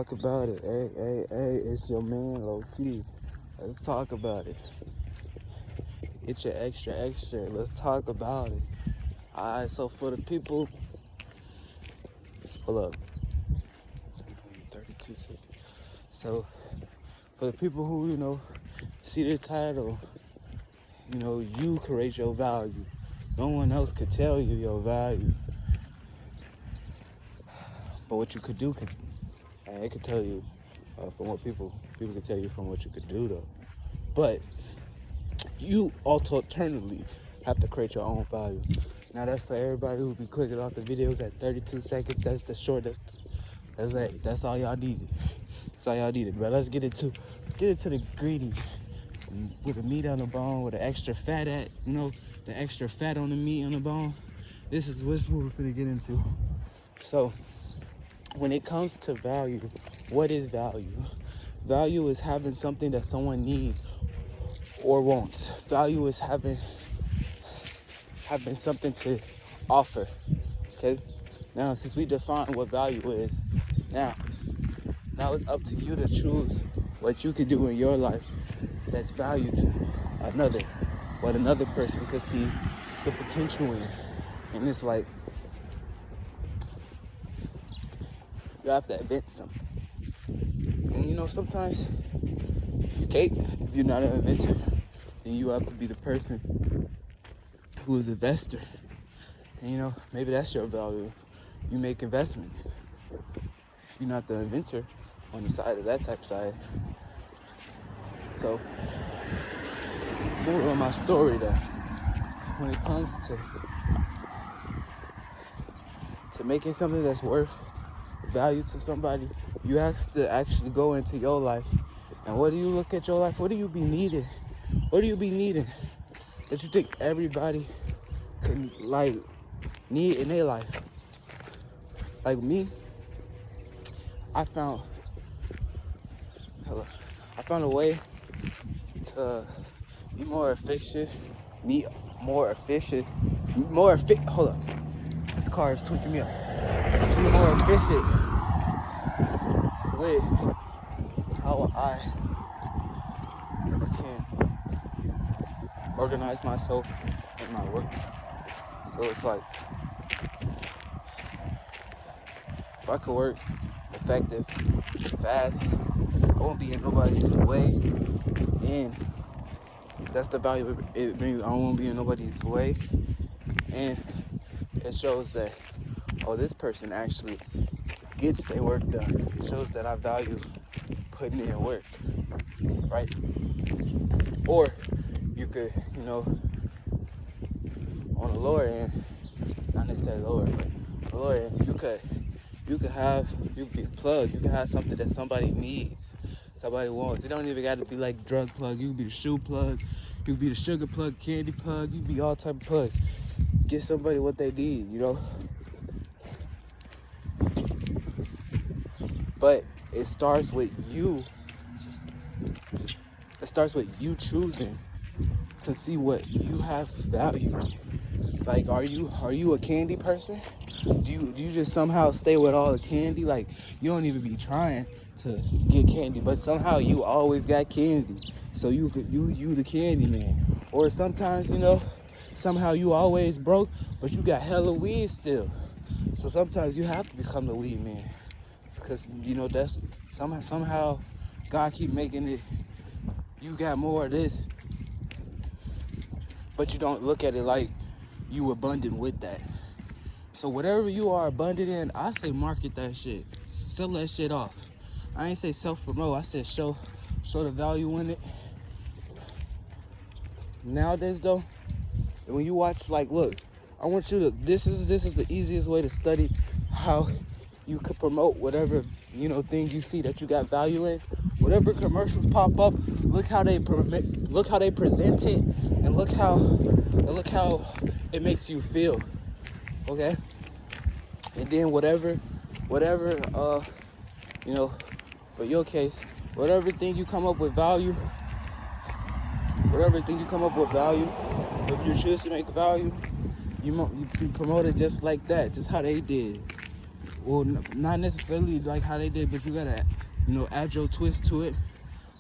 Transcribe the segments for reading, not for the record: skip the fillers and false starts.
Talk about it. Hey, it's your man, low key. Let's talk about it. Get your extra. Let's talk about it. Alright, so for the people, hold up. 32 seconds. So for the people who, see the title, you create your value. No one else could tell you your value. But what you could do it could tell you from what people could tell you from what you could do though. But you alternatively have to create your own value. Now that's for everybody who be clicking off the videos at 32 seconds. That's the short. That's all y'all needed. That's all y'all needed. But let's get into the greedy. With the meat on the bone, with the extra fat the extra fat on the meat on the bone. This is what we're finna get into. So, when it comes to value, what is value? Value is having something that someone needs or wants. Value is having something to offer. Okay? Now, since we define what value is, now it's up to you to choose what you could do in your life that's value to another, what another person could see the potential in. And it's like, you have to invent something. And sometimes if you're not an inventor, then you have to be the person who is an investor. And maybe that's your value. You make investments. If you're not the inventor on the side of that type side. So, more on my story though. When it comes to making something that's worth value to somebody, you have to actually go into your life. And what do you look at your life? What do you be needing? What do you be needing that you think everybody can need in their life? Like me, I found a way to be more efficient. Hold up. This car is tweaking me up. Be more efficient with how I can organize myself in my work. So it's like, if I could work effective and fast, I won't be in nobody's way. And that's the value it brings. I won't be in nobody's way. And it shows that, this person actually gets their work done. It shows that I value putting in work, right? Or you could, on the lower end, not necessarily lower, but on the lower end, you could be plugged. You can have something that somebody needs, somebody wants. It don't even got to be like drug plug. You can be the shoe plug. You can be the sugar plug, candy plug. You can be all type of plugs. Get somebody what they need, But it starts with you. It starts with you choosing to see what you have value in. Like, are you a candy person? Do you just somehow stay with all the candy? Like, you don't even be trying to get candy, but somehow you always got candy. So you the candy man. Or sometimes, somehow you always broke, but you got hella weed still. So sometimes you have to become the weed man. Because, that's somehow God keep making it, you got more of this, but you don't look at it like you abundant with that. So whatever you are abundant in, I say market that shit. Sell that shit off. I ain't say self-promote. I said show the value in it. Nowadays though, when you watch, look, I want you to, this is the easiest way to study how you could promote whatever, thing you see that you got value in. Whatever commercials pop up, look how they present it, and look how it makes you feel. Okay? And then whatever, for your case, whatever thing you come up with value, if you choose to make value, you promote it just like that, just how they did. well, not necessarily like how they did, but you gotta, you know, add your twist to it.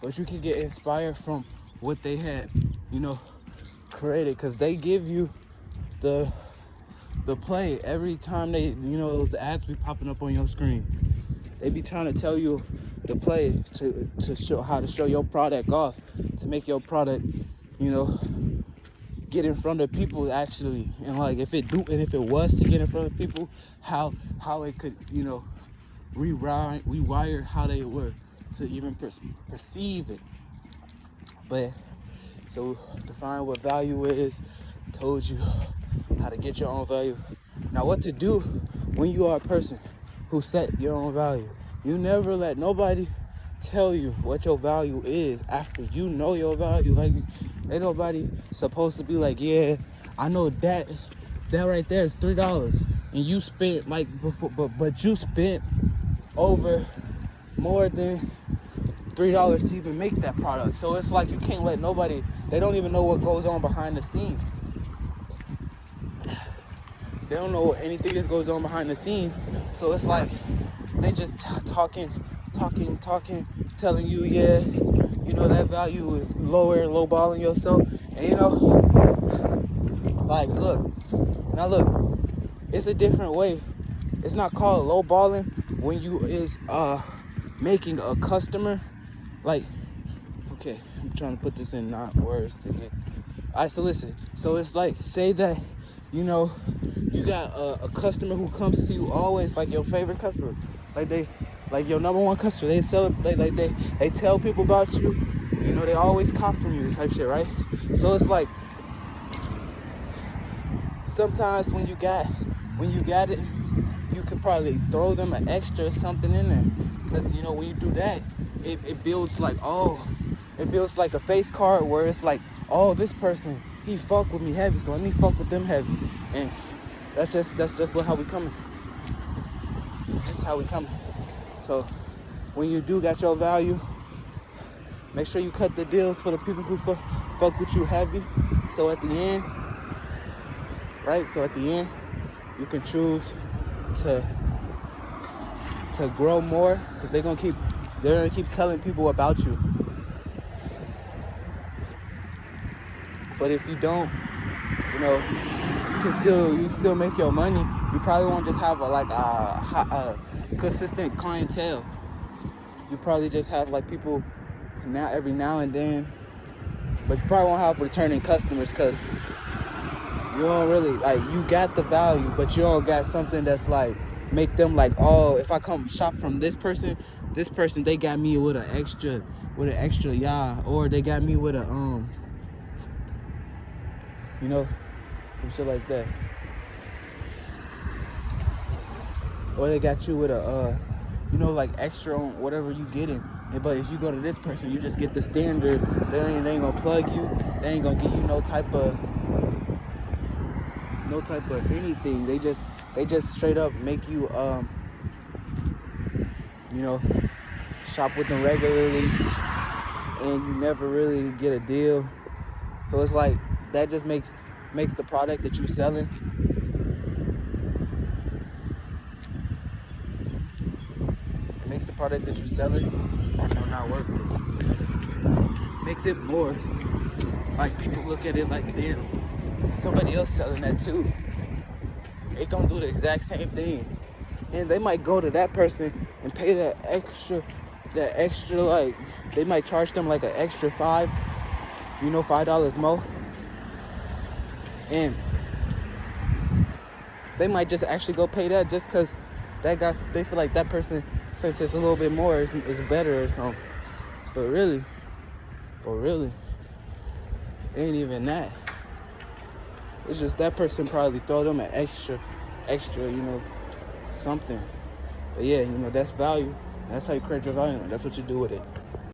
But you can get inspired from what they had, you know, created, because they give you the play every time they, you know, those ads be popping up on your screen. They be trying to tell you the play to show how to show your product off, to make your product, you know, get in front of people actually. And like if it was to get in front of people, how it could, you know, rewire how they were to even perceive it. But so define what value is, told you how to get your own value. Now what to do when you are a person who set your own value. You never let nobody tell you what your value is after you know your value. Like, ain't nobody supposed to be like, yeah, I know that right there is $3, and you spent like before, but you spent over more than $3 to even make that product. So it's like you can't let nobody. They don't even know what goes on behind the scene. They don't know anything that goes on behind the scene. So it's like they just talking, telling you, yeah, you know, that value is lowballing yourself. And you know, like, look, it's a different way. It's not called lowballing when you is making a customer, like, okay, I'm trying to put this in not words to get. All right, so listen. So it's like, say that, you know, you got a customer who comes to you always, like your favorite customer, like your number one customer. They celebrate, like they tell people about you. You know, they always cop from you, type shit, right? So it's like sometimes when you got it, you could probably throw them an extra something in there, because you know when you do that, it builds like, oh, it builds like a face card where it's like, oh, this person, he fuck with me heavy, so let me fuck with them heavy. And that's just how we coming. That's how we coming. So when you do got your value, make sure you cut the deals for the people who fuck with you heavy. So at the end, right? So at the end, you can choose to grow more, because they're gonna keep telling people about you. But if you don't, you know, you still make your money. You probably won't just have a consistent clientele. You probably just have like people every now and then, but you probably won't have returning customers, because you don't really, like, you got the value, but you don't got something that's like make them like, oh, if I come shop from this person, they got me with an extra yeah, or they got me with a you know, some shit like that. Or they got you with a, you know, like extra on whatever you getting. But if you go to this person, you just get the standard. They ain't gonna plug you. They ain't gonna give you no type of anything. They just straight up make you, you know, shop with them regularly, and you never really get a deal. So it's like, that just makes the product that you're selling, not worth it. Makes it more like people look at it like, damn, somebody else selling that too. They don't do the exact same thing, and they might go to that person and pay that extra, like, they might charge them like an extra $5 more. And they might just actually go pay that just because that guy, they feel like that person, since it's a little bit more, is better or something. But really, it ain't even that. It's just that person probably throw them an extra, you know, something. But yeah, you know, that's value. That's how you create your value. That's what you do with it.